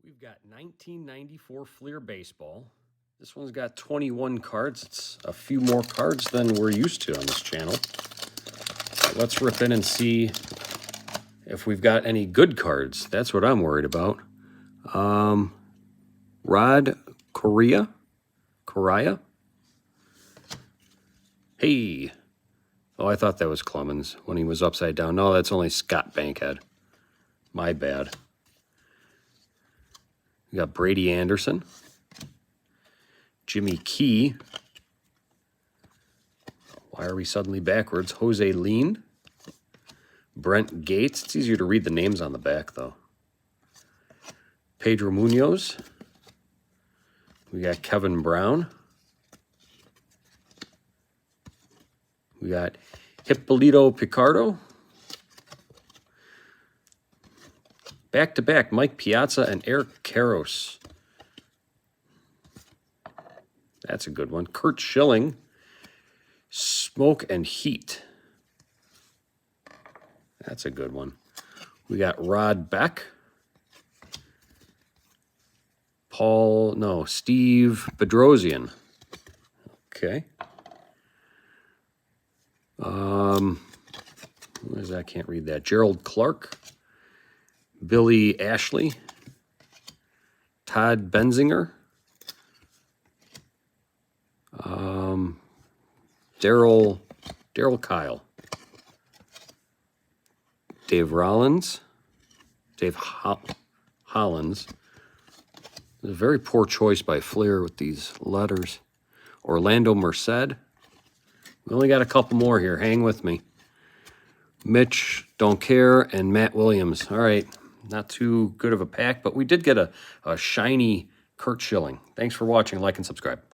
We've got 1994 Fleer Baseball. This one's got 21 cards. It's a few more cards than we're used to on this channel. So let's rip in and see if we've got any good cards. That's what I'm worried about. Rod Correa. Hey. Oh, I thought that was Clemens when he was upside down. No, that's only Scott Bankhead. My bad. We got Brady Anderson. Jimmy Key. Why are we suddenly backwards? Jose Lean. Brent Gates. It's easier to read the names on the back, though. Pedro Munoz. We got Kevin Brown. We got Hippolito Picardo. Back-to-back, Mike Piazza and Eric Karros. That's a good one. Curt Schilling. Smoke and Heat. That's a good one. We got Rod Beck. Steve Bedrosian. Okay. What is that? I can't read that. Gerald Clark. Billy Ashley. Todd Benzinger. Daryl Kyle. Dave Hollins. It was a very poor choice by Fleer with these letters. Orlando Merced. We only got a couple more here. Hang with me. Mitch Don't Care and Matt Williams. All right. Not too good of a pack, but we did get a shiny Curt Schilling. Thanks for watching. Like and subscribe.